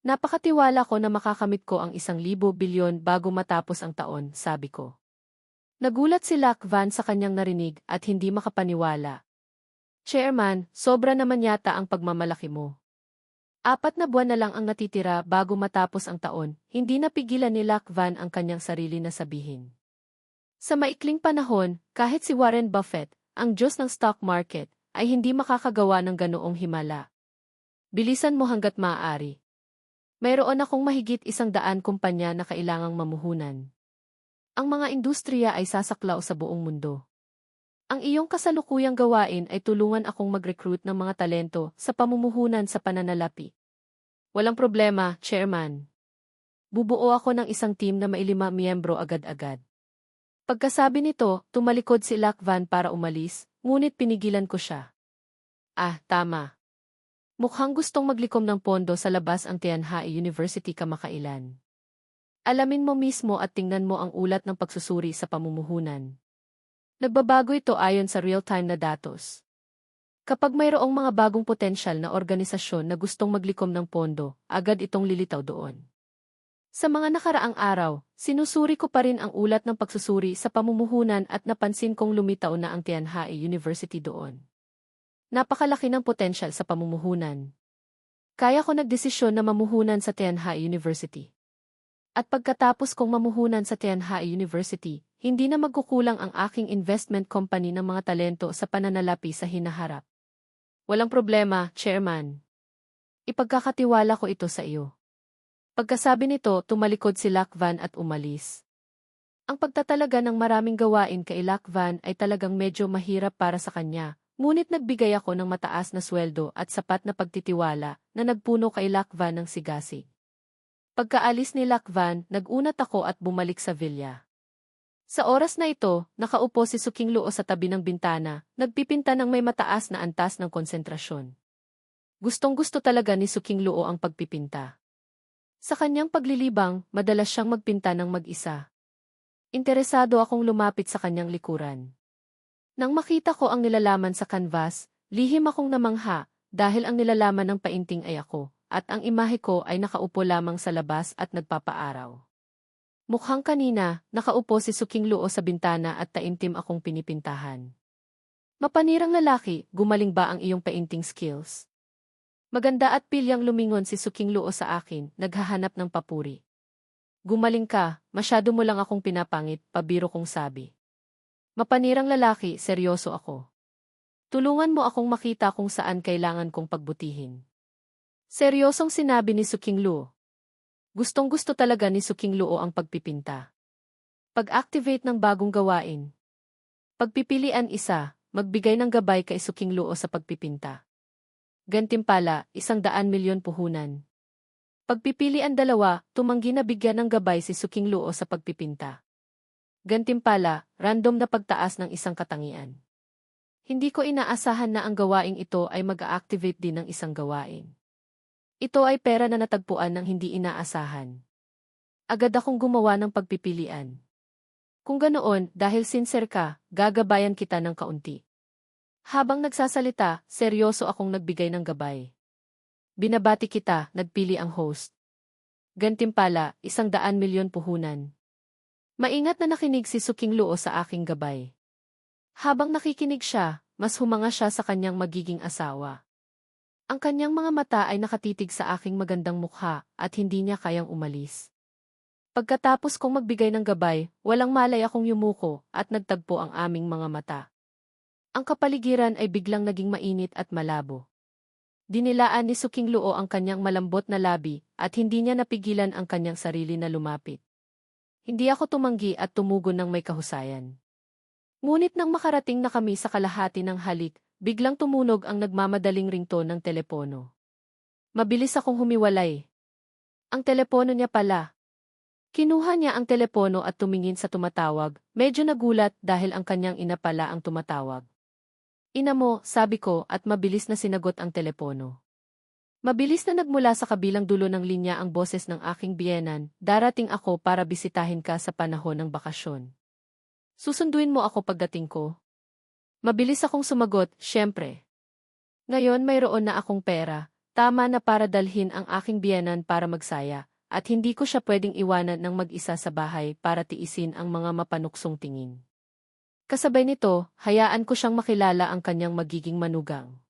Napakatiwala ko na makakamit ko ang 1,000 bilyon bago matapos ang taon, sabi ko. Nagulat si Lac Van sa kanyang narinig at hindi makapaniwala. Chairman, sobra naman yata ang pagmamalaki mo. 4 na buwan na lang ang natitira bago matapos ang taon, hindi napigilan ni Lac Van ang kanyang sarili na sabihin. Sa maikling panahon, kahit si Warren Buffett, ang Diyos ng stock market, ay hindi makakagawa ng ganoong himala. Bilisan mo hanggat maaari. Mayroon akong mahigit 100 kumpanya na kailangang mamuhunan. Ang mga industriya ay sasaklaw sa buong mundo. Ang iyong kasalukuyang gawain ay tulungan akong mag-recruit ng mga talento sa pamumuhunan sa pananalapi. Walang problema, Chairman. Bubuo ako ng isang team na may 5 miyembro agad-agad. Pagkasabi nito, tumalikod si Lac Van para umalis, ngunit pinigilan ko siya. Tama. Mukhang gustong maglikom ng pondo sa labas ang Tianhai University kamakailan. Alamin mo mismo at tingnan mo ang ulat ng pagsusuri sa pamumuhunan. Nagbabago ito ayon sa real-time na datos. Kapag mayroong mga bagong potensyal na organisasyon na gustong maglikom ng pondo, agad itong lilitaw doon. Sa mga nakaraang araw, sinusuri ko pa rin ang ulat ng pagsusuri sa pamumuhunan at napansin kong lumitaw na ang Tianhai University doon. Napakalaki ng potensyal sa pamumuhunan. Kaya ko nagdesisyon na mamuhunan sa Tianhai University. At pagkatapos kong mamuhunan sa Tianhai University, hindi na magkukulang ang aking investment company ng mga talento sa pananalapi sa hinaharap. Walang problema, Chairman. Ipagkakatiwala ko ito sa iyo. Pagkasabi nito, tumalikod si Lac Van at umalis. Ang pagtatalaga ng maraming gawain kay Lac Van ay talagang medyo mahirap para sa kanya. Ngunit nagbigay ako ng mataas na sweldo at sapat na pagtitiwala na nagpuno kay Lac Van ng sigasig. Pagkaalis ni Lac Van, nagunat ako at bumalik sa villa. Sa oras na ito, nakaupo si Suking Luo sa tabi ng bintana, nagpipinta ng may mataas na antas ng konsentrasyon. Gustong-gusto talaga ni Suking Luo ang pagpipinta. Sa kanyang paglilibang, madalas siyang magpinta ng mag-isa. Interesado akong lumapit sa kanyang likuran. Nang makita ko ang nilalaman sa canvas, lihim akong namangha dahil ang nilalaman ng painting ay ako, at ang imahe ko ay nakaupo lamang sa labas at nagpapaaraw. Mukhang kanina, nakaupo si Suking Luo sa bintana at taimtim akong pinipintahan. Mapanirang lalaki, gumaling ba ang iyong painting skills? Maganda at pilyang lumingon si Suking Luo sa akin, naghahanap ng papuri. Gumaling ka, masyado mo lang akong pinapangit, pabiro kong sabi. Mapanirang lalaki, seryoso ako. Tulungan mo akong makita kung saan kailangan kong pagbutihin. Seryosong sinabi ni Suking Luo. Gustong-gusto talaga ni Suking Luo ang pagpipinta. Pag-activate ng bagong gawain. Pagpipilian isa, magbigay ng gabay kay Suking Luo sa pagpipinta. Gantimpala, 100 milyon puhunan. Pagpipilian 2, tumanggi na bigyan ng gabay si Suking Luo sa pagpipinta. Gantimpala, random na pagtaas ng 1 katangian. Hindi ko inaasahan na ang gawaing ito ay mag-a-activate din ng isang gawain. Ito ay pera na natagpuan ng hindi inaasahan. Agad akong gumawa ng pagpipilian. Kung ganoon, dahil sincere ka, gagabayan kita ng kaunti. Habang nagsasalita, seryoso akong nagbigay ng gabay. Binabati kita, nagpili ang host. Gantimpala, 100 milyon puhunan. Maingat na nakinig si Suking Luo sa aking gabay. Habang nakikinig siya, mas humanga siya sa kanyang magiging asawa. Ang kanyang mga mata ay nakatitig sa aking magandang mukha at hindi niya kayang umalis. Pagkatapos kong magbigay ng gabay, walang malay akong yumuko at nagtagpo ang aming mga mata. Ang kapaligiran ay biglang naging mainit at malabo. Dinilaan ni Suking Luo ang kanyang malambot na labi at hindi niya napigilan ang kanyang sarili na lumapit. Hindi ako tumanggi at tumugon ng may kahusayan. Ngunit nang makarating na kami sa kalahati ng halik, biglang tumunog ang nagmamadaling ringtone ng telepono. Mabilis akong humiwalay. Ang telepono niya pala. Kinuha niya ang telepono at tumingin sa tumatawag, medyo nagulat dahil ang kanyang ina pala ang tumatawag. Ina mo, sabi ko at mabilis na sinagot ang telepono. Mabilis na nagmula sa kabilang dulo ng linya ang boses ng aking biyenan, darating ako para bisitahin ka sa panahon ng bakasyon. Susunduin mo ako pagdating ko? Mabilis akong sumagot, syempre. Ngayon mayroon na akong pera, Tama na para dalhin ang aking biyenan para magsaya, at hindi ko siya pwedeng iwanan ng mag-isa sa bahay para tiisin ang mga mapanuksong tingin. Kasabay nito, hayaan ko siyang makilala ang kanyang magiging manugang.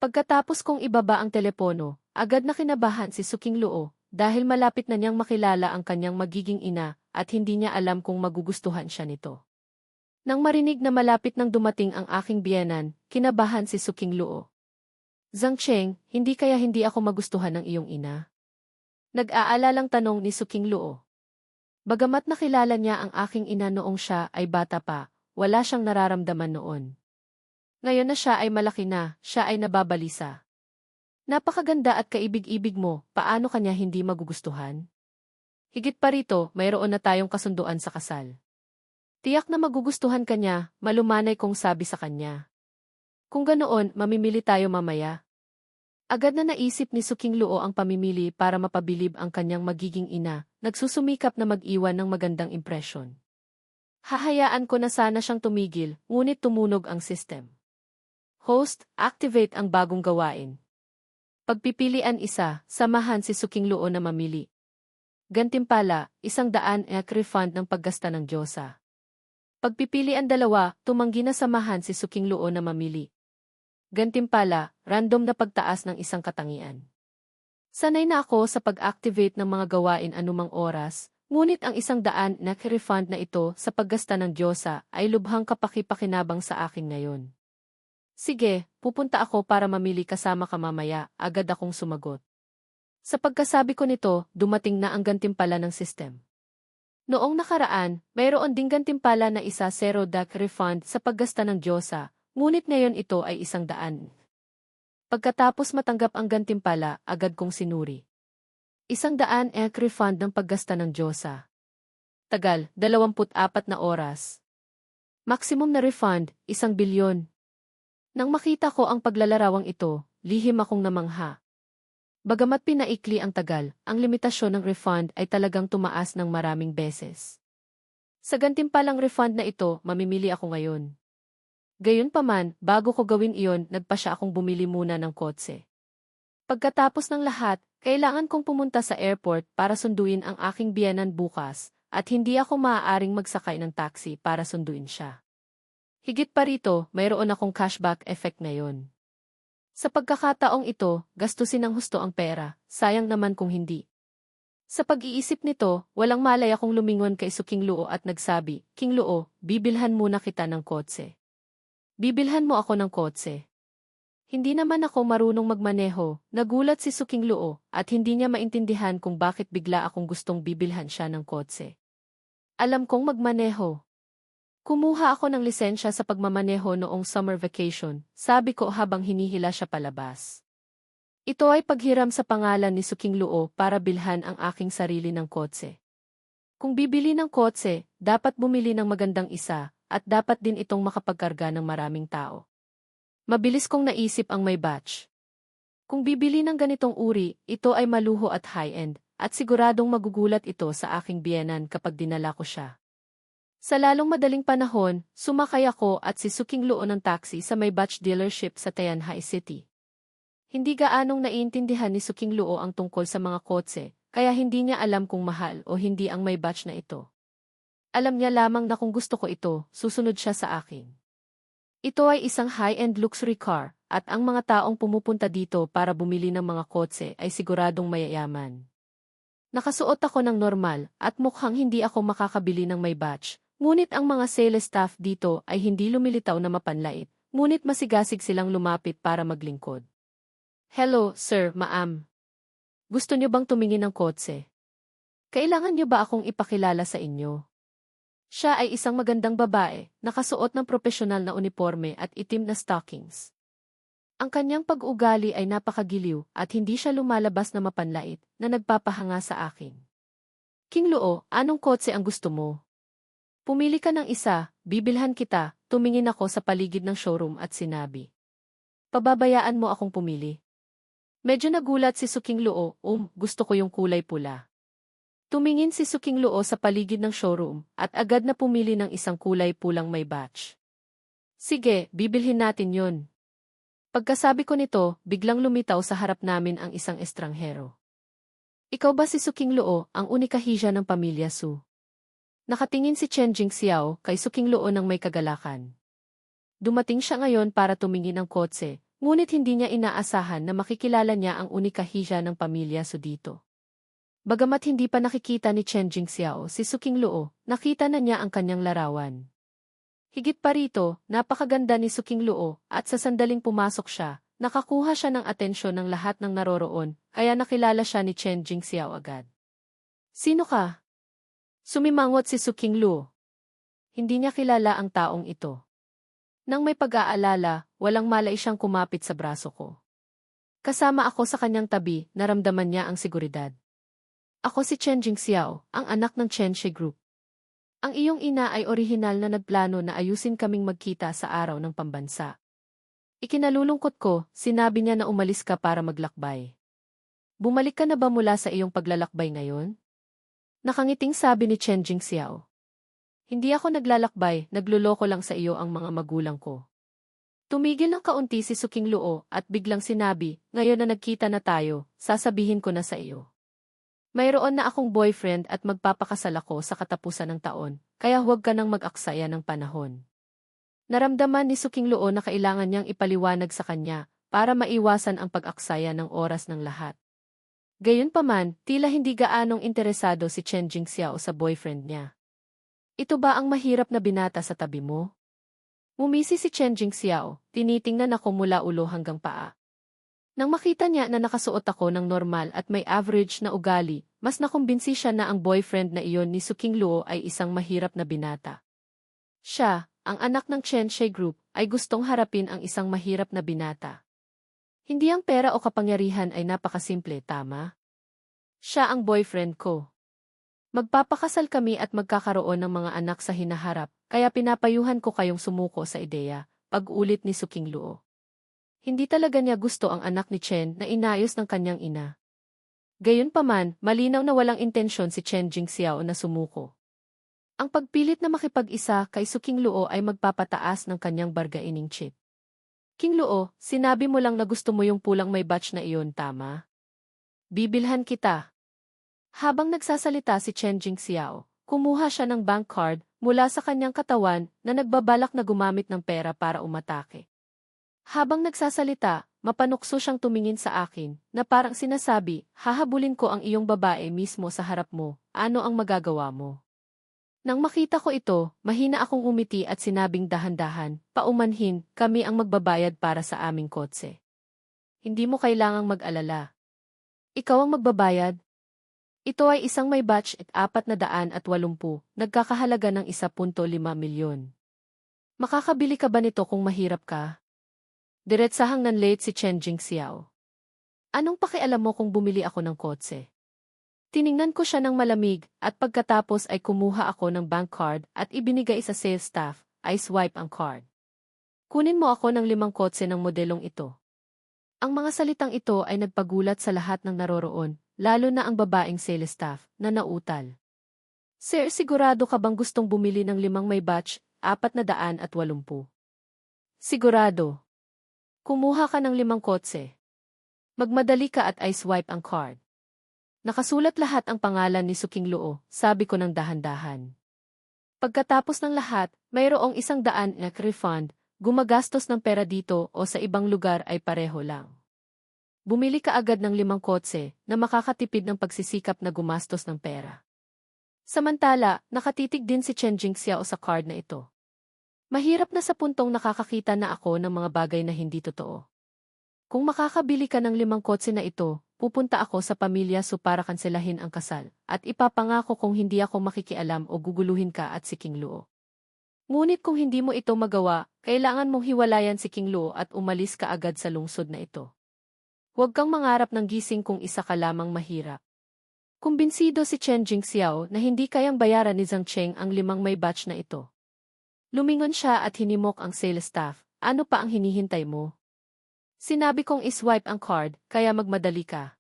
Pagkatapos kong ibaba ang telepono, agad na kinabahan si Suking Luo dahil malapit na niyang makilala ang kanyang magiging ina at hindi niya alam kung magugustuhan siya nito. Nang marinig na malapit nang dumating ang aking biyenan, kinabahan si Suking Luo. Zhang Cheng, hindi kaya hindi ako magustuhan ng iyong ina? Nag-aalalang tanong ni Suking Luo. Bagamat nakilala niya ang aking ina noong siya ay bata pa, wala siyang nararamdaman noon. Ngayon na siya ay malaki na, siya ay nababalisa. Napakaganda at kaibig-ibig mo, paano kanya hindi magugustuhan? Higit pa rito, mayroon na tayong kasunduan sa kasal. Tiyak na magugustuhan kanya, malumanay kong sabi sa kanya. Kung ganoon, mamimili tayo mamaya. Agad na naisip ni Suking Luo ang pamimili para mapabilib ang kanyang magiging ina, nagsusumikap na mag-iwan ng magandang impresyon. Hahayaan ko na sana siyang tumigil, ngunit tumunog ang system. Host, activate ang bagong gawain. Pagpipilian isa, samahan si Suking Luo na mamili. Gantimpala, 100 refund ng paggasta ng Diyosa. Pagpipilian 2, tumanggi na samahan si Suking Luo na mamili. Gantimpala, random na pagtaas ng isang katangian. Sanay na ako sa pag-activate ng mga gawain anumang oras, ngunit ang 100 refund na ito sa paggasta ng Diyosa ay lubhang kapaki-pakinabang sa akin ngayon. Sige, pupunta ako para mamili kasama ka mamaya, agad akong sumagot. Sa pagkasabi ko nito, dumating na ang gantimpala ng system. Noong nakaraan, mayroon ding gantimpala na 10 refund sa paggasta ng Diyosa, ngunit ngayon ito ay 100. Pagkatapos matanggap ang gantimpala, agad kong sinuri. 100 refund ng paggasta ng Diyosa. Tagal, 24 na oras. Maximum na refund, 1 bilyon. Nang makita ko ang paglalarawang ito, lihim akong namangha. Bagamat pinaikli ang tagal, ang limitasyon ng refund ay talagang tumaas ng maraming beses. Sa gantimpalang refund na ito, mamimili ako ngayon. Gayunpaman, bago ko gawin iyon, nagpa siya akong bumili muna ng kotse. Pagkatapos ng lahat, kailangan kong pumunta sa airport para sunduin ang aking biyenan bukas, at hindi ako maaaring magsakay ng taxi para sunduin siya. Higit pa rito, mayroon akong cashback effect ngayon. Sa pagkakataong ito, gastusin ng husto ang pera, sayang naman kung hindi. Sa pag-iisip nito, walang malay akong lumingon kay Suking Luo at nagsabi, King Luo, bibilhan muna kita ng kotse. Bibilhan mo ako ng kotse. Hindi naman ako marunong magmaneho, nagulat si Suking Luo at hindi niya maintindihan kung bakit bigla akong gustong bibilhan siya ng kotse. Alam kong magmaneho. Kumuha ako ng lisensya sa pagmamaneho noong summer vacation, sabi ko habang hinihila siya palabas. Ito ay paghiram sa pangalan ni Suking Luo para bilhan ang aking sarili ng kotse. Kung bibili ng kotse, dapat bumili ng magandang isa, at dapat din itong makapagkarga ng maraming tao. Mabilis kong naisip ang may batch. Kung bibili ng ganitong uri, ito ay maluho at high-end, at siguradong magugulat ito sa aking biyenan kapag dinala ko siya. Sa lalong madaling panahon, sumakay ako at si Suking Luo ng taxi sa may batch dealership sa Tianjin City. Hindi gaanong naiintindihan ni Suking Luo ang tungkol sa mga kotse, kaya hindi niya alam kung mahal o hindi ang may batch na ito. Alam niya lamang na kung gusto ko ito, susunod siya sa akin. Ito ay isang high-end luxury car, at ang mga taong pumupunta dito para bumili ng mga kotse ay siguradong mayayaman. Nakasuot ako ng normal, at mukhang hindi ako makakabili ng may batch. Ngunit ang mga sales staff dito ay hindi lumilitaw na mapanlait, ngunit masigasig silang lumapit para maglingkod. Hello, sir, ma'am. Gusto niyo bang tumingin ng kotse? Kailangan niyo ba akong ipakilala sa inyo? Siya ay isang magandang babae, nakasuot ng propesyonal na uniforme at itim na stockings. Ang kanyang pag-ugali ay napakagiliw at hindi siya lumalabas na mapanlait na nagpapahanga sa akin. King Luo, anong kotse ang gusto mo? Pumili ka ng isa, bibilhan kita, tumingin ako sa paligid ng showroom at sinabi. Pababayaan mo akong pumili. Medyo nagulat si Suking Luo, gusto ko yung kulay pula. Tumingin si Suking Luo sa paligid ng showroom at agad na pumili ng isang kulay pulang may batch. Sige, bibilhin natin yun. Pagkasabi ko nito, biglang lumitaw sa harap namin ang isang estranghero. Ikaw ba si Suking Luo, ang unika hija ng pamilya Su? Nakatingin si Chen Jingxiao kay Suking Luo ng may kagalakan. Dumating siya ngayon para tumingin ng kotse, ngunit hindi niya inaasahan na makikilala niya ang unika hija ng pamilya Su dito. Bagamat hindi pa nakikita ni Chen Jingxiao si Suking Luo, nakita na niya ang kanyang larawan. Higit pa rito, napakaganda ni Suking Luo at sa sandaling pumasok siya, nakakuha siya ng atensyon ng lahat ng naroroon, kaya nakilala siya ni Chen Jingxiao agad. Sino ka? Sumimangot si Suking Luo. Hindi niya kilala ang taong ito. Nang may pag-aalala, walang malay siyang kumapit sa braso ko. Kasama ako sa kanyang tabi, naramdaman niya ang seguridad. Ako si Chen Jingxiao, ang anak ng Chen Shi Group. Ang iyong ina ay orihinal na nagplano na ayusin kaming magkita sa araw ng pambansa. Ikinalulungkot ko, sinabi niya na umalis ka para maglakbay. Bumalik ka na ba mula sa iyong paglalakbay ngayon? Nakangiting sabi ni Chen Jingxiao. Hindi ako naglalakbay, nagluloko lang sa iyo ang mga magulang ko. Tumigil ng kaunti si Suking Luo at biglang sinabi, ngayon na nagkita na tayo, sasabihin ko na sa iyo. Mayroon na akong boyfriend at magpapakasal ako sa katapusan ng taon, kaya huwag ka nang mag-aksaya ng panahon. Naramdaman ni Suking Luo na kailangan niyang ipaliwanag sa kanya para maiwasan ang pag-aksaya ng oras ng lahat. Gayunpaman, tila hindi gaanong interesado si Chen Jingxiao sa boyfriend niya. Ito ba ang mahirap na binata sa tabi mo? Ngumisi si Chen Jingxiao, tinitingnan ako mula ulo hanggang paa. Nang makita niya na nakasuot ako ng normal at may average na ugali, mas nakumbinsi siya na ang boyfriend na iyon ni Suking Luo ay isang mahirap na binata. Siya, ang anak ng Chen Shi Group, ay gustong harapin ang isang mahirap na binata. Hindi ang pera o kapangyarihan ay napakasimple, tama? Siya ang boyfriend ko. Magpapakasal kami at magkakaroon ng mga anak sa hinaharap, kaya pinapayuhan ko kayong sumuko sa ideya, pag-ulit ni Suking Luo. Hindi talaga niya gusto ang anak ni Chen na inayos ng kanyang ina. Gayunpaman, malinaw na walang intensyon si Chen Jingxiao na sumuko. Ang pagpilit na makipag-isa kay Suking Luo ay magpapataas ng kanyang bargaining chip. King Luo, sinabi mo lang na gusto mo yung pulang may batch na iyon, tama? Bibilhan kita. Habang nagsasalita si Chen Jingxiao, kumuha siya ng bank card mula sa kanyang katawan na nagbabalak na gumamit ng pera para umatake. Habang nagsasalita, mapanukso siyang tumingin sa akin na parang sinasabi, hahabulin ko ang iyong babae mismo sa harap mo, ano ang magagawa mo? Nang makita ko ito, mahina akong umiti at sinabing dahan-dahan, paumanhin, kami ang magbabayad para sa aming kotse. Hindi mo kailangang mag-alala. Ikaw ang magbabayad? Ito ay isang may batch at 480, nagkakahalaga ng 1.5 milyon. Makakabili ka ba nito kung mahirap ka? Diretsahang nanlate si Chen Jingxiao. Anong pakialam mo kung bumili ako ng kotse? Tiningnan ko siya ng malamig at pagkatapos ay kumuha ako ng bank card at ibinigay sa sales staff, ay swipe ang card. Kunin mo ako ng 5 kotse ng modelong ito. Ang mga salitang ito ay nagpagulat sa lahat ng naroroon, lalo na ang babaeng sales staff, na nautal. Sir, sigurado ka bang gustong bumili ng 5 may batch, 480? Sigurado. Kumuha ka ng 5 kotse. Magmadali ka at i-swipe ang card. Nakasulat lahat ang pangalan ni Suking Luo, sabi ko ng dahan-dahan. Pagkatapos ng lahat, mayroong 100 na refund, gumagastos ng pera dito o sa ibang lugar ay pareho lang. Bumili ka agad ng 5 kotse na makakatipid ng pagsisikap na gumastos ng pera. Samantala, nakatitig din si Chen Jingxiao sa card na ito. Mahirap na sa puntong nakakakita na ako ng mga bagay na hindi totoo. Kung makakabili ka ng 5 kotse na ito, pupunta ako sa pamilya Su para kanselahin ang kasal, at ipapangako kung hindi ako makikialam o guguluhin ka at si King Luo. Ngunit kung hindi mo ito magawa, kailangan mong hiwalayan si King Luo at umalis ka agad sa lungsod na ito. Huwag kang mangarap ng gising kung isa ka lamang mahirap. Kumbinsido si Chen Jingxiao na hindi kayang bayaran ni Zhang Cheng ang 5 may batch na ito. Lumingon siya at hinimok ang sales staff, ano pa ang hinihintay mo? Sinabi kong iswipe ang card, kaya magmadali ka.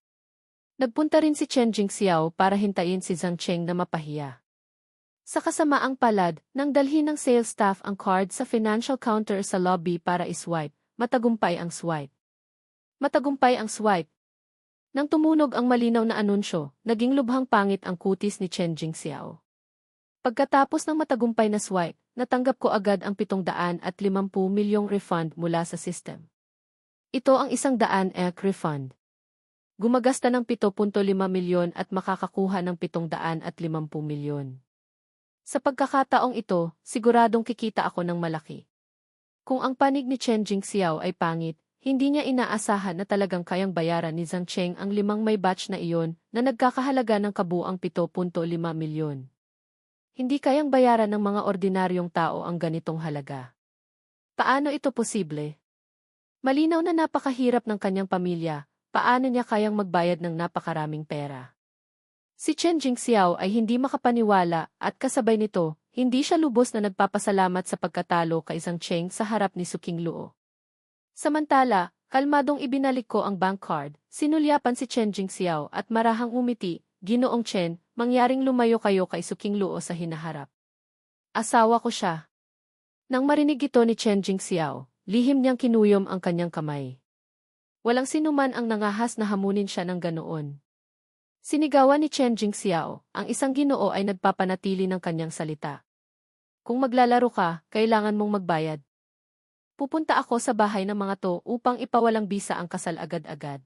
Nagpunta rin si Chen Jingxiao para hintayin si Zhang Cheng na mapahiya. Sa kasamaang palad, nang dalhin ng sales staff ang card sa financial counter sa lobby para iswipe, matagumpay ang swipe. Matagumpay ang swipe. Nang tumunog ang malinaw na anunsyo, naging lubhang pangit ang kutis ni Chen Jingxiao. Pagkatapos ng matagumpay na swipe, natanggap ko agad ang 750 milyong refund mula sa system. Ito ang 100 refund. Gumagasta ng 7.5 milyon at makakakuha ng 750 milyon. Sa pagkakataong ito, siguradong kikita ako ng malaki. Kung ang panig ni Chen Jingxiao ay pangit, hindi niya inaasahan na talagang kayang bayaran ni Zhang Cheng ang 5 may batch na iyon na nagkakahalaga ng kabuang 7.5 milyon. Hindi kayang bayaran ng mga ordinaryong tao ang ganitong halaga. Paano ito posible? Malinaw na napakahirap ng kanyang pamilya, paano niya kayang magbayad ng napakaraming pera? Si Chen Jingxiao ay hindi makapaniwala at kasabay nito, hindi siya lubos na nagpapasalamat sa pagkatalo kay Zhang Cheng sa harap ni Su Qingluo. Samantala, kalmadong ibinalik ko ang bank card, sinulyapan si Chen Jingxiao at marahang umiti, "Ginoong Chen, mangyaring lumayo kayo kay Su Qingluo sa hinaharap. Asawa ko siya." Nang marinig ito ni Chen Jingxiao, lihim niyang kinuyom ang kanyang kamay. Walang sinuman ang nangahas na hamunin siya ng ganoon. Sinigawan ni Chen Jingxiao, ang isang ginoo ay nagpapanatili ng kanyang salita. "Kung maglalaro ka, kailangan mong magbayad. Pupunta ako sa bahay ng mga to upang ipawalang bisa ang kasal agad-agad."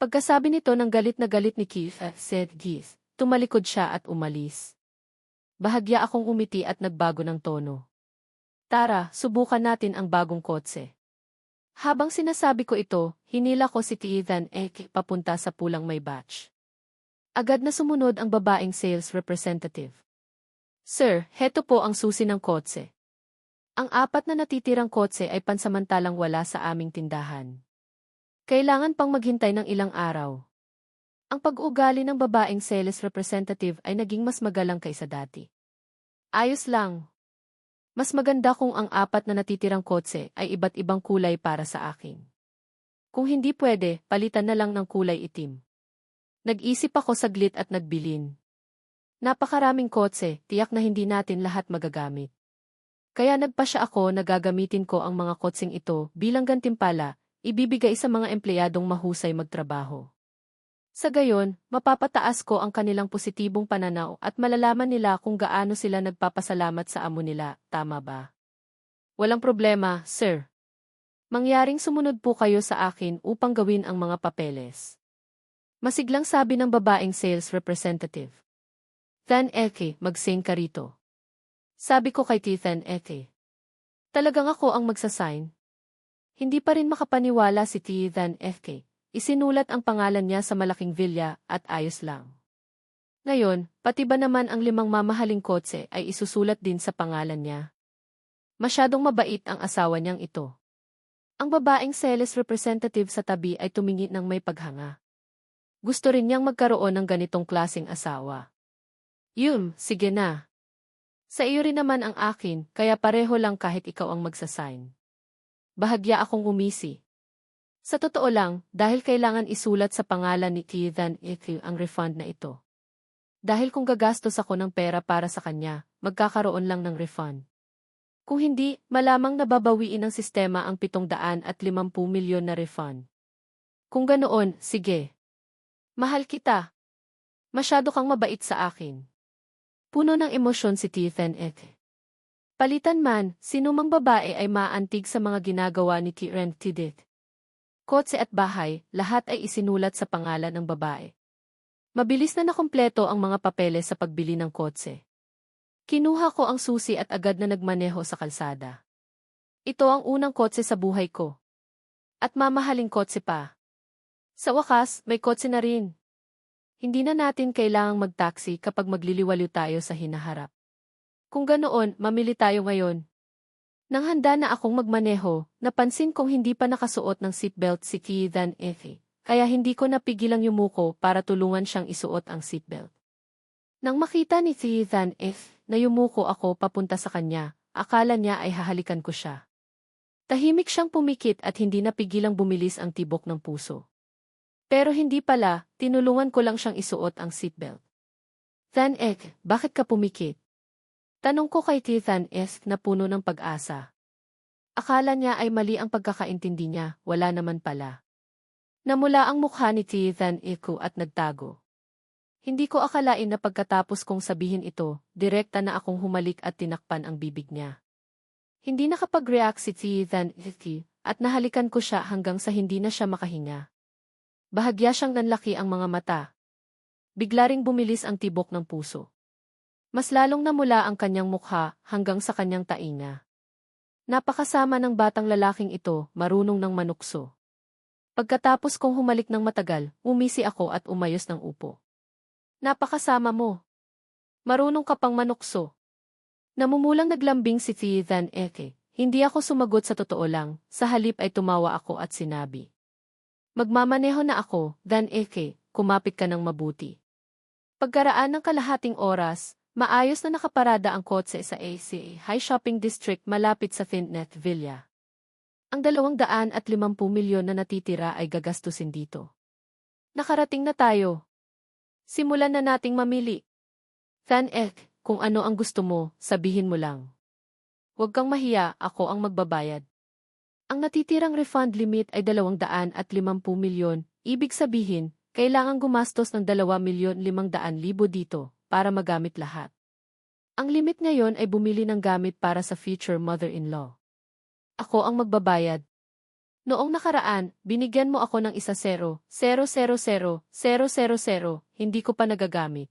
Pagkasabi nito ng galit na galit ni Keith, said Keith, tumalikod siya at umalis. Bahagya akong umiti at nagbago ng tono. "Tara, subukan natin ang bagong kotse." Habang sinasabi ko ito, hinila ko si Ethan papunta sa pulang may batch. Agad na sumunod ang babaeng sales representative. "Sir, heto po ang susi ng kotse. Ang 4 na natitirang kotse ay pansamantalang wala sa aming tindahan. Kailangan pang maghintay ng ilang araw." Ang pag-uugali ng babaeng sales representative ay naging mas magalang kaysa dati. "Ayos lang. Mas maganda kung ang 4 na natitirang kotse ay iba't ibang kulay para sa akin. Kung hindi pwede, palitan na lang ng kulay itim." Nag-isip ako saglit at nagbilin. Napakaraming kotse, tiyak na hindi natin lahat magagamit. Kaya nagpasya ako na gagamitin ko ang mga kotseng ito bilang gantimpala, ibibigay sa mga empleyadong mahusay magtrabaho. Sa gayon, mapapataas ko ang kanilang positibong pananaw at malalaman nila kung gaano sila nagpapasalamat sa amo nila, tama ba? "Walang problema, sir. Mangyaring sumunod po kayo sa akin upang gawin ang mga papeles." Masiglang sabi ng babaeng sales representative. "Tan Eke, mag-sign ka rito." Sabi ko kay Tan Eke. "Talagang ako ang magsasign?" Hindi pa rin makapaniwala si Tan Eke. Isinulat ang pangalan niya sa malaking vilya at ayos lang. Ngayon, pati ba naman ang 5 mamahaling kotse ay isusulat din sa pangalan niya? Masyadong mabait ang asawa niyang ito. Ang babaeng sales representative sa tabi ay tumingin ng may paghanga. Gusto rin niyang magkaroon ng ganitong klaseng asawa. Sige na. Sa iyo rin naman ang akin, kaya pareho lang kahit ikaw ang magsasign." Bahagya akong umisi. Sa totoo lang, dahil kailangan isulat sa pangalan ni Ethan ang refund na ito. Dahil kung gagastos ako ng pera para sa kanya, magkakaroon lang ng refund. Kung hindi, malamang nababawiin ng sistema ang 750 milyon na refund. Kung ganoon, sige. Mahal kita. Masyado kang mabait sa akin. Puno ng emosyon si Ethan Palitan man, sinumang babae ay maantig sa mga ginagawa ni Kiran Tidit. Kotse at bahay, lahat ay isinulat sa pangalan ng babae. Mabilis na nakumpleto ang mga papeles sa pagbili ng kotse. Kinuha ko ang susi at agad na nagmaneho sa kalsada. Ito ang unang kotse sa buhay ko. At mamahaling kotse pa. Sa wakas, may kotse na rin. Hindi na natin kailangang mag-taxi kapag magliliwaliw tayo sa hinaharap. Kung ganoon, mamili tayo ngayon. Nang handa na akong magmaneho, napansin kong hindi pa nakasuot ng seatbelt si Ethan kaya hindi ko napigilang yumuko para tulungan siyang isuot ang seatbelt. Nang makita ni Ethan na yumuko ako papunta sa kanya, akala niya ay hahalikan ko siya. Tahimik siyang pumikit at hindi napigilang bumilis ang tibok ng puso. Pero hindi pala, tinulungan ko lang siyang isuot ang seatbelt. "Tan bakit ka pumikit?" Tanong ko kay Ethan na puno ng pag-asa. Akala niya ay mali ang pagkakaintindi niya, wala naman pala. Namula ang mukha ni Ethan Eku at nagtago. Hindi ko akalain na pagkatapos kong sabihin ito, direkta na akong humalik at tinakpan ang bibig niya. Hindi nakapag-react si Ethan Eku at nahalikan ko siya hanggang sa hindi na siya makahinga. Bahagya siyang nanlaki ang mga mata. Bigla ring bumilis ang tibok ng puso. Mas lalong namula ang kanyang mukha hanggang sa kanyang tainga. Napakasama ng batang lalaking ito, marunong ng manukso. Pagkatapos kong humalik ng matagal, umisi ako at umayos ng upo. Napakasama mo. Marunong ka pang manukso. Namumulang naglambing si Ethan Eke. Hindi ako sumagot sa totoo lang, sa halip ay tumawa ako at sinabi. Magmamaneho na ako, Dan Eke, kumapit ka ng mabuti. Pagkaraan ng kalahating oras, maayos na nakaparada ang kotse sa ACA High Shopping District malapit sa Fintnet Villa. Ang 250 milyon na natitira ay gagastusin dito. Nakarating na tayo. Simulan na nating mamili. Than kung ano ang gusto mo, sabihin mo lang. Huwag kang mahiya, ako ang magbabayad. Ang natitirang refund limit ay 250 milyon, ibig sabihin, kailangan gumastos ng 2,500,000 dito para magamit lahat. Ang limit ngayon ay bumili ng gamit para sa future mother-in-law. Ako ang magbabayad. Noong nakaraan, binigyan mo ako ng 1,000,000, hindi ko pa nagagamit.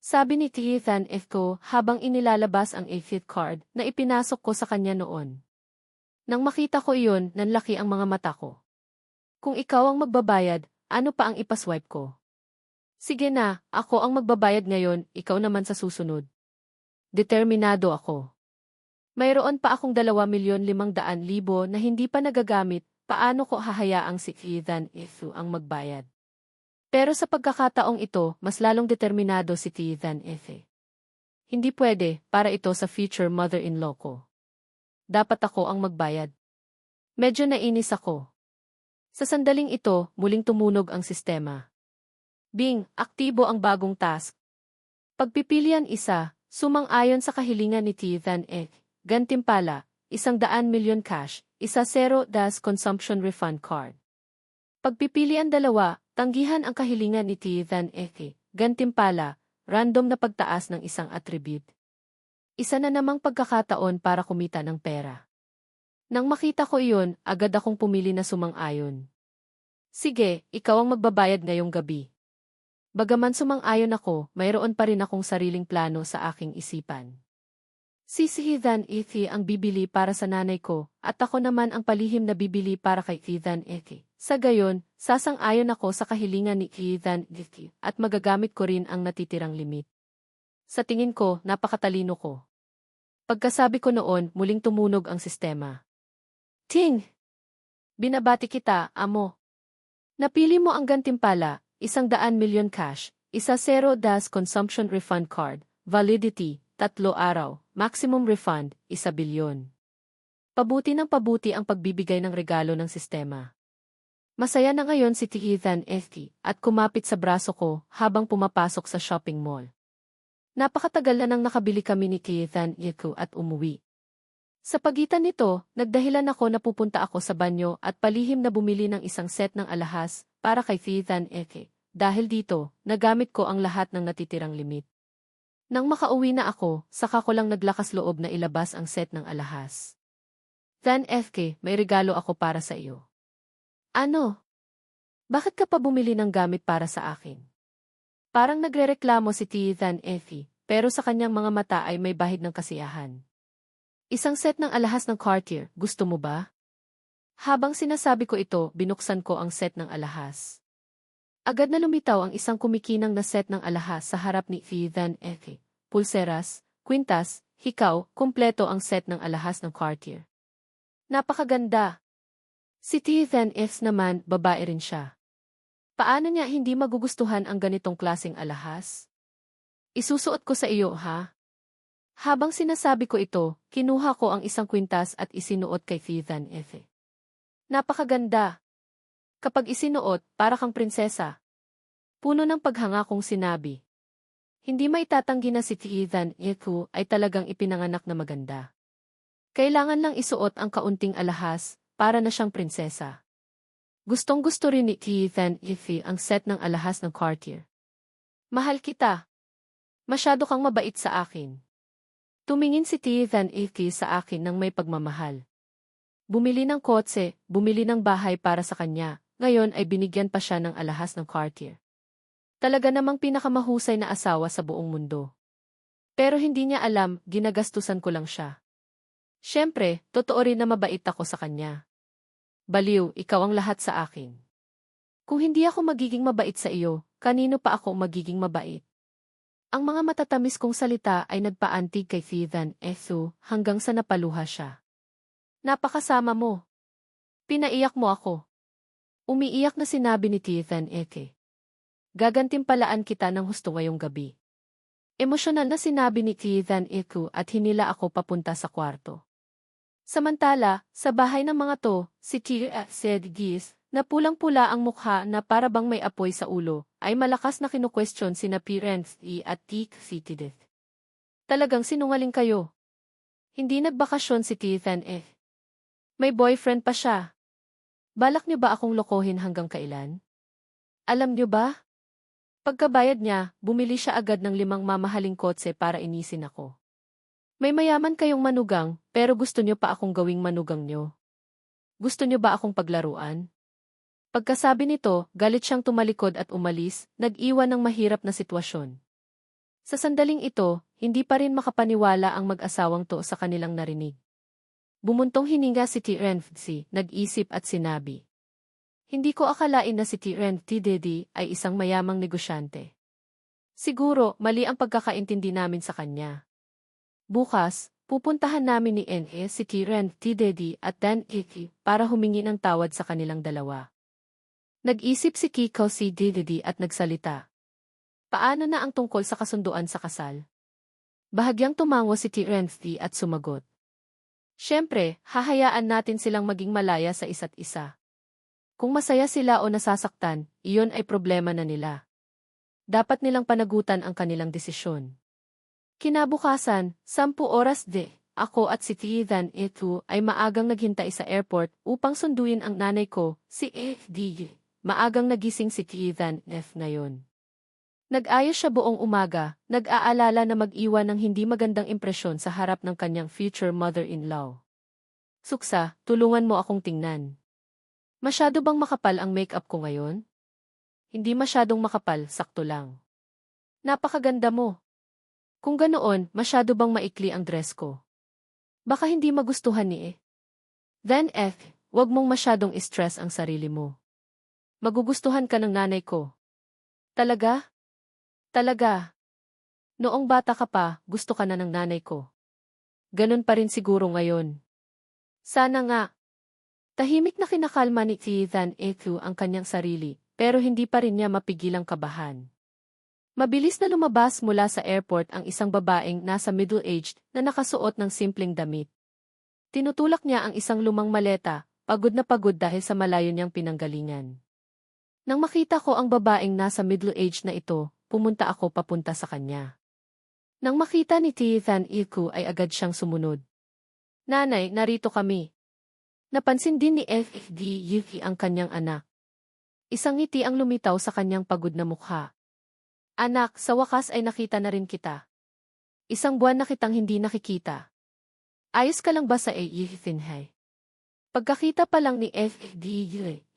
Sabi ni Ethan Eku habang inilalabas ang AFIT card na ipinasok ko sa kanya noon. Nang makita ko iyon, nanlaki ang mga mata ko. Kung ikaw ang magbabayad, ano pa ang ipaswipe ko? Sige na, ako ang magbabayad ngayon, ikaw naman sa susunod. Determinado ako. Mayroon pa akong 2,500,000 na hindi pa nagagamit, paano ko hahayaang si Ethan Eku ang magbayad? Pero sa pagkakataong ito, mas lalong determinado si Ethan Eku. Hindi pwede, para ito sa future mother-in-law ko. Dapat ako ang magbayad. Medyo nainis ako. Sa sandaling ito, muling tumunog ang sistema. Bing, aktibo ang bagong task. Pagpipilian isa, sumang-ayon sa kahilingan ni Ethan Eku. Gantimpala, 100,000,000 cash, 1,000 consumption refund card. Pagpipilian dalawa, tanggihan ang kahilingan ni Ethan Eku. Gantimpala, random na pagtaas ng isang attribute. Isa na namang pagkakataon para kumita ng pera. Nang makita ko iyon, agad akong pumili na sumang-ayon. Sige, ikaw ang magbabayad ngayong gabi. Bagaman sumang-ayon ako, mayroon pa rin akong sariling plano sa aking isipan. Si Ethan Eku ang bibili para sa nanay ko, at ako naman ang palihim na bibili para kay Ethan Eku. Sa gayon, sasang-ayon ako sa kahilingan ni Ethan Eku at magagamit ko rin ang natitirang limit. Sa tingin ko, napakatalino ko. Pagkasabi ko noon, muling tumunog ang sistema. Ting! Binabati kita, amo. Napili mo ang gantimpala, 100,000,000 cash, 1,000 consumption refund card, validity, 3 araw, maximum refund, 1,000,000,000. Pabuti ng pabuti ang pagbibigay ng regalo ng sistema. Masaya na ngayon si Ethan Eku at kumapit sa braso ko habang pumapasok sa shopping mall. Napakatagal na nang nakabili kami ni Ethan Eku at umuwi. Sa pagitan nito, nagdahilan ako na pupunta ako sa banyo at palihim na bumili ng isang set ng alahas para kay Ethan Eku. Dahil dito, nagamit ko ang lahat ng natitirang limit. Nang makauwi na ako, saka ko lang naglakas loob na ilabas ang set ng alahas. Ethan Eku, may regalo ako para sa iyo. Ano? Bakit ka pa bumili ng gamit para sa akin? Parang nagrereklamo si Ethan Eku, pero sa kanyang mga mata ay may bahid ng kasiyahan. Isang set ng alahas ng Cartier, gusto mo ba? Habang sinasabi ko ito, binuksan ko ang set ng alahas. Agad na lumitaw ang isang kumikinang na set ng alahas sa harap ni Ethan Eku. Pulseras, kwintas, hikaw, kumpleto ang set ng alahas ng Cartier. Napakaganda! Si Ethan Eku naman, babae rin siya. Paano niya hindi magugustuhan ang ganitong klaseng alahas? Isusuot ko sa iyo, ha? Habang sinasabi ko ito, kinuha ko ang isang kwintas at isinuot kay Ethan Eku. Napakaganda! Kapag isinuot, para kang prinsesa. Puno ng paghanga kong sinabi. Hindi maitatanggi na si Ethan Eku ay talagang ipinanganak na maganda. Kailangan lang isuot ang kaunting alahas, para na siyang prinsesa. Gustong-gusto rin ni Ethan Effie ang set ng alahas ng Cartier. Mahal kita. Masyado kang mabait sa akin. Tumingin si Ethan Effie sa akin ng may pagmamahal. Bumili ng kotse, bumili ng bahay para sa kanya, ngayon ay binigyan pa siya ng alahas ng Cartier. Talaga namang pinakamahusay na asawa sa buong mundo. Pero hindi niya alam, ginagastusan ko lang siya. Siyempre, totoo rin na mabait ako sa kanya. Baliw, ikaw ang lahat sa akin. Kung hindi ako magiging mabait sa iyo, kanino pa ako magiging mabait? Ang mga matatamis kong salita ay nagpaantig kay Ethan Effie hanggang sa napaluha siya. Napakasama mo. Pinaiyak mo ako. Umiiyak na sinabi ni Ethan Effie. Gagantimpalaan kita ng husto ngayong gabi. Emosyonal na sinabi ni Ethan Effie at hinila ako papunta sa kwarto. Samantala, sa bahay ng mga to, si Tia said Gis, na pulang-pula ang mukha na para bang may apoy sa ulo, ay malakas na kinu-question sina Parents at Tik Citideth. Talagang sinungaling kayo. Hindi nagbakasyon si Ethan May boyfriend pa siya. Balak niyo ba akong lokohin hanggang kailan? Alam niyo ba? Pagkabayad niya, bumili siya agad ng 5 mamahaling kotse para inisin ako. May mayaman kayong manugang, pero gusto niyo pa akong gawing manugang niyo. Gusto niyo ba akong paglaruan? Pagkasabi nito, galit siyang tumalikod at umalis, nag-iwan ng mahirap na sitwasyon. Sa sandaling ito, hindi pa rin makapaniwala ang mag-asawang to sa kanilang narinig. Bumuntong hininga si Terence, nag-isip at sinabi. Hindi ko akalain na si Terence ay isang mayamang negosyante. Siguro, mali ang pagkakaintindi namin sa kanya. Bukas, pupuntahan namin ni si Terence at Dan para humingi ng tawad sa kanilang dalawa. Nag-isip si Kiko si Didi at nagsalita. Paano na ang tungkol sa kasunduan sa kasal? Bahagyang tumango si Terence at sumagot. Siyempre, hahayaan natin silang maging malaya sa isa't isa. Kung masaya sila o nasasaktan, iyon ay problema na nila. Dapat nilang panagutan ang kanilang desisyon. Kinabukasan, 10 oras ako at si Ethan ay maagang naghintay sa airport upang sunduin ang nanay ko, si FD. Maagang nagising si Ethan ngayon. Nag-ayos siya buong umaga, nag-aalala na mag-iwan ng hindi magandang impresyon sa harap ng kanyang future mother-in-law. Suksa, tulungan mo akong tingnan. Masyado bang makapal ang makeup ko ngayon? Hindi masyadong makapal, sakto lang. Napakaganda mo. Kung ganoon, masyado bang maikli ang dress ko? Baka hindi magustuhan ni Then wag mong masyadong stress ang sarili mo. Magugustuhan ka ng nanay ko. Talaga? Talaga. Noong bata ka pa, gusto ka na ng nanay ko. Ganon pa rin siguro ngayon. Sana nga. Tahimik na kinakalma ni Ethan ang kanyang sarili, pero hindi pa rin niya mapigilang kabahan. Mabilis na lumabas mula sa airport ang isang babaeng nasa middle-aged na nakasuot ng simpleng damit. Tinutulak niya ang isang lumang maleta, pagod na pagod dahil sa malayo niyang pinanggalingan. Nang makita ko ang babaeng nasa middle-aged na ito, pumunta ako papunta sa kanya. Nang makita ni Ethan ay agad siyang sumunod. Nanay, narito kami. Napansin din ni FD ang kanyang anak. Isang ngiti ang lumitaw sa kanyang pagod na mukha. Anak, sa wakas ay nakita na rin kita. Isang buwan na kitang hindi nakikita. Ayos ka lang ba sa Ethan? Pagkakita pa lang ni FD,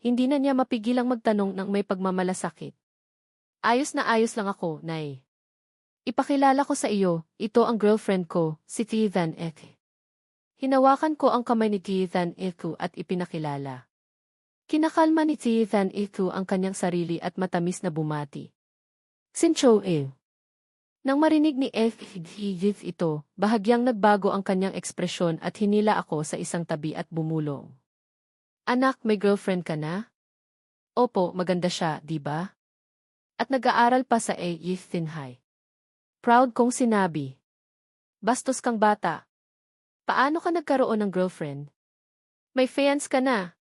hindi na niya mapigilang magtanong ng may pagmamalasakit. Ayos lang ako, Nay. Ipakilala ko sa iyo, ito ang girlfriend ko, si Ethan Hinawakan ko ang kamay ni Ethan at ipinakilala. Kinakalma ni Ethan ang kanyang sarili at matamis na bumati. Sincho Nang marinig ni FD ito, bahagyang nagbago ang kanyang ekspresyon at hinila ako sa isang tabi at bumulong. Anak, may girlfriend ka na? Opo, maganda siya, di ba? At nag-aaral pa sa Ethan High. Proud kong sinabi. Bastos kang bata. Paano ka nagkaroon ng girlfriend? May fiance ka na.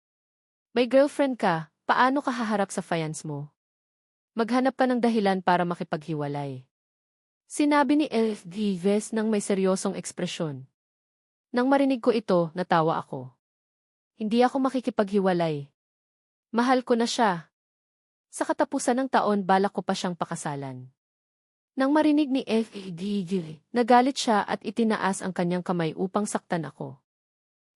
May girlfriend ka, paano ka haharap sa fiance mo? Maghanap ka ng dahilan para makipaghiwalay. Sinabi ni FD nang may seryosong ekspresyon. Nang marinig ko ito, natawa ako. Hindi ako makikipaghiwalay. Mahal ko na siya. Sa katapusan ng taon balak ko pa siyang pakasalan. Nang marinig ni FDG, nagalit siya at itinaas ang kanyang kamay upang saktan ako.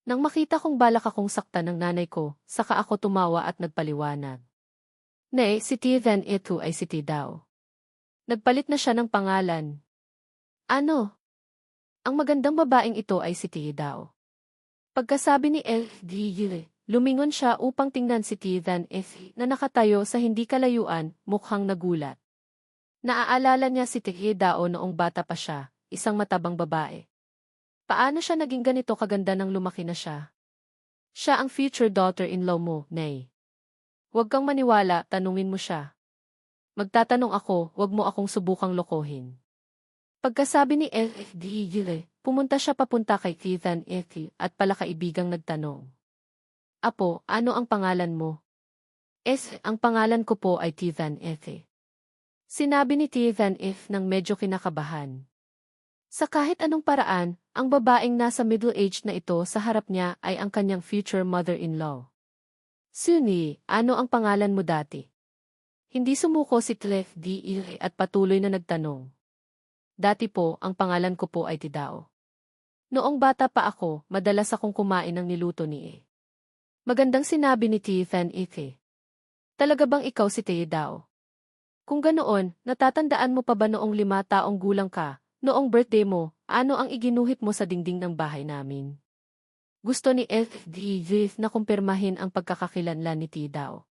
Nang makita kong balak akong saktan ng nanay ko, saka ako tumawa at nagpaliwanag. Nay, si Tivan ito ay si T daw. Nagpalit na siya ng pangalan. Ano? Ang magandang babaeng ito ay si T daw. Pagkasabi ni FDG, lumingon siya upang tingnan si Tivan na nakatayo sa hindi kalayuan, mukhang nagulat. Naaalala niya si T Dao noong bata pa siya, isang matabang babae. Paano siya naging ganito kaganda nang lumaki na siya? Siya ang future daughter-in-law mo, Nay. Huwag kang maniwala, tanungin mo siya. Magtatanong ako, huwag mo akong subukang lokohin. Pagkasabi ni FDG, pumunta siya papunta kay Tivan at palakaibigang nagtanong. Apo, ano ang pangalan mo? Ang pangalan ko po ay Tivan Sinabi ni Tivan nang medyo kinakabahan. Sa kahit anong paraan, ang babaeng nasa middle age na ito sa harap niya ay ang kanyang future mother-in-law. Suni, ano ang pangalan mo dati? Hindi sumuko si Tlef D. at patuloy na nagtanong. Dati po, ang pangalan ko po ay Tidao. Noong bata pa ako, madalas akong kumain ng niluto ni E. Magandang sinabi ni Tivan Talaga bang ikaw si Tidao? Kung ganoon, natatandaan mo pa ba noong 5 taong gulang ka, noong birthday mo, ano ang iginuhit mo sa dingding ng bahay namin? Gusto ni FDG na kumpirmahin ang pagkakakilanlan ni Tidao.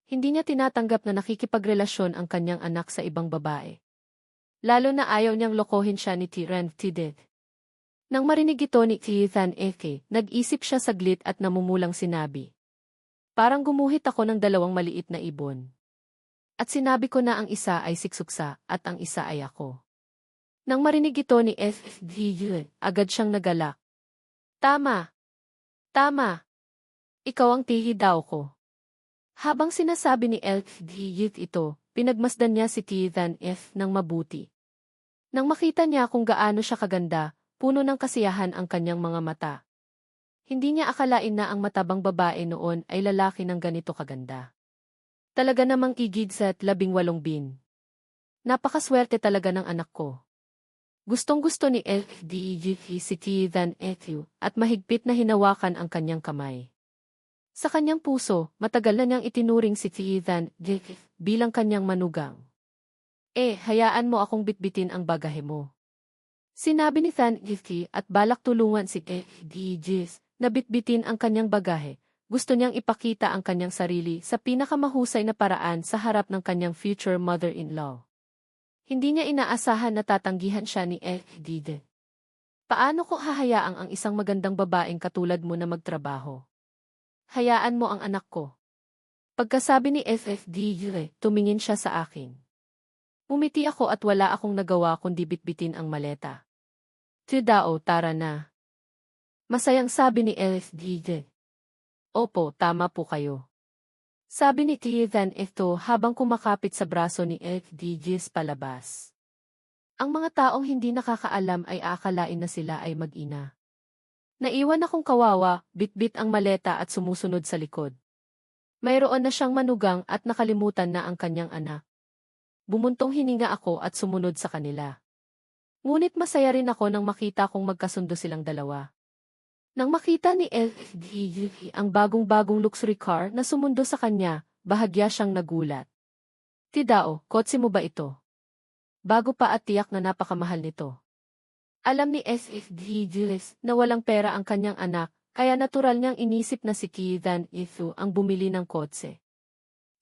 Hindi niya tinatanggap na nakikipagrelasyon ang kanyang anak sa ibang babae. Lalo na ayaw niyang lokohin siya ni Tiran Tided. Nang marinig ito ni Tivan nag-isip siya saglit at namumulang sinabi. Parang gumuhit ako ng 2 maliit na ibon. At sinabi ko na ang isa ay siksuksa at ang isa ay ako. Nang marinig ito ni FDG, agad siyang nagalak. Tama! Tama! Ikaw ang tihi daw ko. Habang sinasabi ni FDG ito, pinagmasdan niya si Tivan ng mabuti. Nang makita niya kung gaano siya kaganda, puno ng kasiyahan ang kanyang mga mata. Hindi niya akalain na ang matabang babae noon ay lalaki ng ganito kaganda. Talaga namang igid sa 18 bin. Napakaswerte talaga ng anak ko. Gustong-gusto ni FDG si Tivan at mahigpit na hinawakan ang kanyang kamay. Sa kanyang puso, matagal na niyang itinuring si Tivan bilang kanyang manugang. Hayaan mo akong bitbitin ang bagahe mo. Sinabi ni Than at balak tulungan si FDG na bitbitin ang kanyang bagahe. Gusto niyang ipakita ang kanyang sarili sa pinakamahusay na paraan sa harap ng kanyang future mother-in-law. Hindi niya inaasahan na tatanggihan siya ni FDD. Paano ko hahayaang ang isang magandang babaeng katulad mo na magtrabaho? Hayaan mo ang anak ko. Pagkasabi ni FFD, tumingin siya sa akin. Umiti ako at wala akong nagawa kundi bitbitin ang maleta. Tidao, tara na. Masayang sabi ni FFD. Opo, tama po kayo. Sabi ni Tivan habang kumakapit sa braso ni FDGs palabas. Ang mga taong hindi nakakaalam ay akalain na sila ay mag-ina. Naiwan akong kawawa, bitbit ang maleta at sumusunod sa likod. Mayroon na siyang manugang at nakalimutan na ang kanyang anak. Bumuntong hininga ako at sumunod sa kanila. Ngunit masaya rin ako nang makita kong magkasundo silang dalawa. Nang makita ni FDG ang bagong-bagong luxury car na sumundo sa kanya, bahagya siyang nagulat. Tidao, kotse mo ba ito? Bago pa at tiyak na napakamahal nito. Alam ni FDG na walang pera ang kanyang anak, kaya natural niyang inisip na si Kidan ang bumili ng kotse.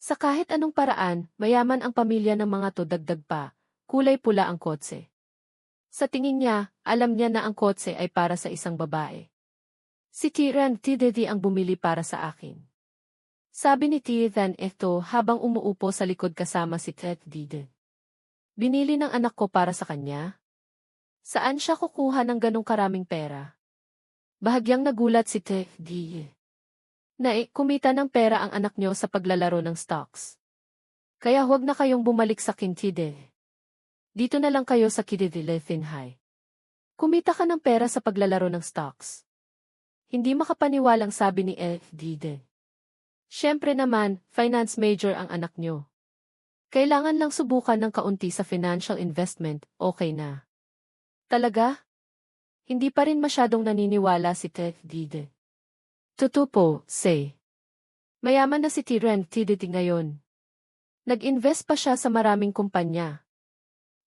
Sa kahit anong paraan, mayaman ang pamilya ng mga to dagdag pa, kulay pula ang kotse. Sa tingin niya, alam niya na ang kotse ay para sa isang babae. Si Tiran Tidedi ang bumili para sa akin. Sabi ni Tiran habang umuupo sa likod kasama si Ted Dide. Binili ng anak ko para sa kanya? Saan siya kukuha ng ganong karaming pera? Bahagyang nagulat si Ted Dide. Kumita ng pera ang anak niyo sa paglalaro ng stocks. Kaya huwag na kayong bumalik sa Kintide. Dito na lang kayo sa Kididile High. Kumita ka ng pera sa paglalaro ng stocks. Hindi makapaniwalang sabi ni FDD. Siyempre naman, finance major ang anak nyo. Kailangan lang subukan ng kaunti sa financial investment, okay na. Talaga? Hindi pa rin masyadong naniniwala si FDD. Totoo po, say. Mayaman na si Tiren TDT ngayon. Nag-invest pa siya sa maraming kumpanya.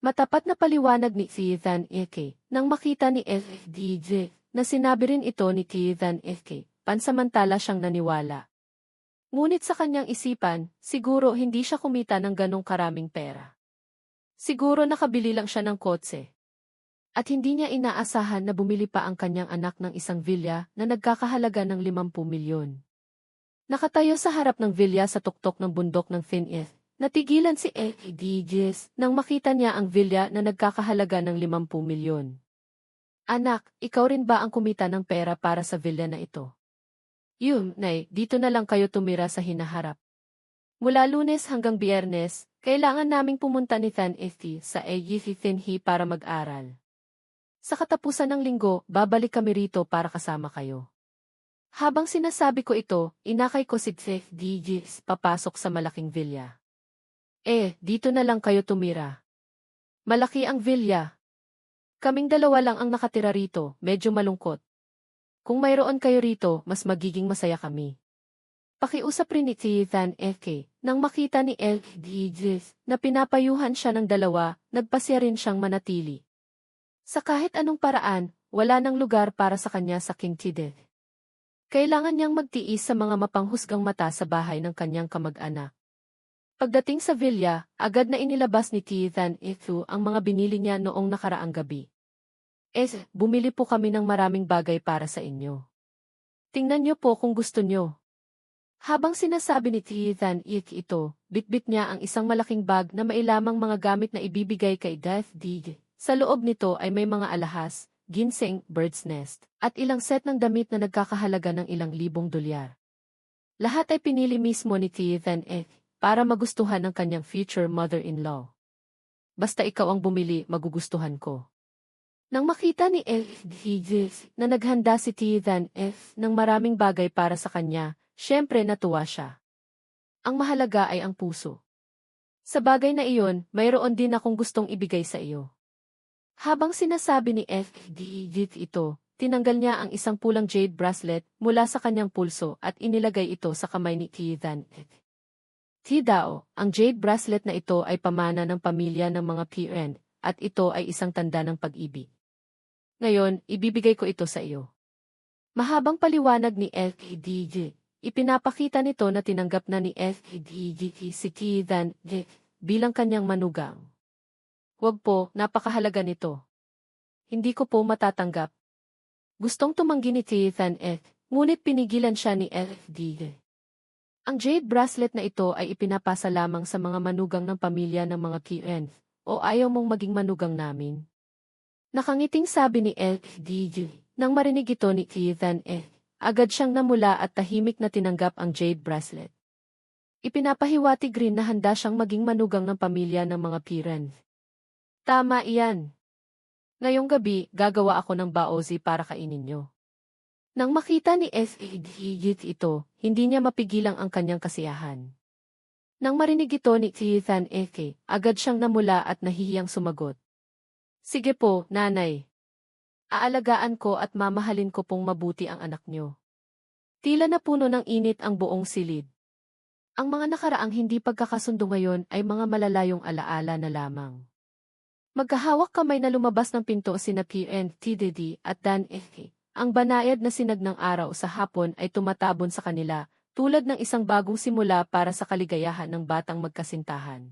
Matapat na paliwanag ni Ethan Eke nang makita ni FDJ na sinabi rin ito ni Ethan Eke, pansamantala siyang naniwala. Ngunit sa kanyang isipan, siguro hindi siya kumita ng ganong karaming pera. Siguro nakabili lang siya ng kotse. At hindi niya inaasahan na bumili pa ang kanyang anak ng isang villa na nagkakahalaga ng 50 milyon. Nakatayo sa harap ng villa sa tuktok ng bundok ng Finith, natigilan si DJs nang makita niya ang villa na nagkakahalaga ng 50 milyon. Anak, ikaw rin ba ang kumita ng pera para sa villa na ito? Nay, dito na lang kayo tumira sa hinaharap. Mula Lunes hanggang Biyernes, kailangan naming pumunta ni Than Ithi sa Finhi para mag-aral. Sa katapusan ng linggo, babalik kami rito para kasama kayo. Habang sinasabi ko ito, inakay ko si DJs papasok sa malaking villa. Dito na lang kayo tumira. Malaki ang villa. Kaming dalawa lang ang nakatira rito, medyo malungkot. Kung mayroon kayo rito, mas magiging masaya kami. Pakiusap rin ni Ethan Eke, nang makita ni DJs na pinapayuhan siya ng dalawa, nagpasya rin siyang manatili. Sa kahit anong paraan, wala nang lugar para sa kanya sa King Tideth. Kailangan niyang magtiis sa mga mapanghusgang mata sa bahay ng kanyang kamag-anak. Pagdating sa villa, agad na inilabas ni Ethan Eke ang mga binili niya noong nakaraang gabi. Bumili po kami ng maraming bagay para sa inyo. Tingnan niyo po kung gusto niyo. Habang sinasabi ni Ethan Eke ito, bitbit niya ang isang malaking bag na mailamang mga gamit na ibibigay kay Death DJ. Sa loob nito ay may mga alahas, ginseng, bird's nest, at ilang set ng damit na nagkakahalaga ng ilang libong dolyar. Lahat ay pinili mismo ni Ethan Eke para magustuhan ng kanyang future mother-in-law. Basta ikaw ang bumili, magugustuhan ko. Nang makita ni DJs na naghanda si Ethan Eke ng maraming bagay para sa kanya, syempre natuwa siya. Ang mahalaga ay ang puso. Sa bagay na iyon, mayroon din akong gustong ibigay sa iyo. Habang sinasabi ni FDJ ito, tinanggal niya ang isang pulang jade bracelet mula sa kanyang pulso at inilagay ito sa kamay ni Ethan Eke. Tidao, ang jade bracelet na ito ay pamana ng pamilya ng mga PN at ito ay isang tanda ng pag-ibig. Ngayon, ibibigay ko ito sa iyo. Mahabang paliwanag ni FDJ, ipinapakita nito na tinanggap na ni FDJ si Ethan Eke bilang kanyang manugang. Wag po, napakahalaga nito. Hindi ko po matatanggap. Gustong tumanggi ni Ethan Eke, ngunit pinigilan siya ni FDJ. Ang jade bracelet na ito ay ipinapasa lamang sa mga manugang ng pamilya ng mga PN, o ayaw mong maging manugang namin? Nakangiting sabi ni FDJ, nang marinig ito ni Ethan Eke, agad siyang namula at tahimik na tinanggap ang jade bracelet. Ipinapahiwatig rin na handa siyang maging manugang ng pamilya ng mga PN. Tama iyan. Ngayong gabi, gagawa ako ng baozi para kainin nyo. Nang makita ni FDJ ito, hindi niya mapigilang ang kanyang kasiyahan. Nang marinig ito ni Ethan Eke, agad siyang namula at nahihiyang sumagot. Sige po, nanay. Aalagaan ko at mamahalin ko pong mabuti ang anak nyo. Tila na puno ng init ang buong silid. Ang mga nakaraang hindi pagkakasundo ngayon ay mga malalayong alaala na lamang. Magkahawak kamay na lumabas ng pinto sina PN, TDD at Dan Eke. Ang banayad na sinag ng araw sa hapon ay tumatabon sa kanila, tulad ng isang bagong simula para sa kaligayahan ng batang magkasintahan.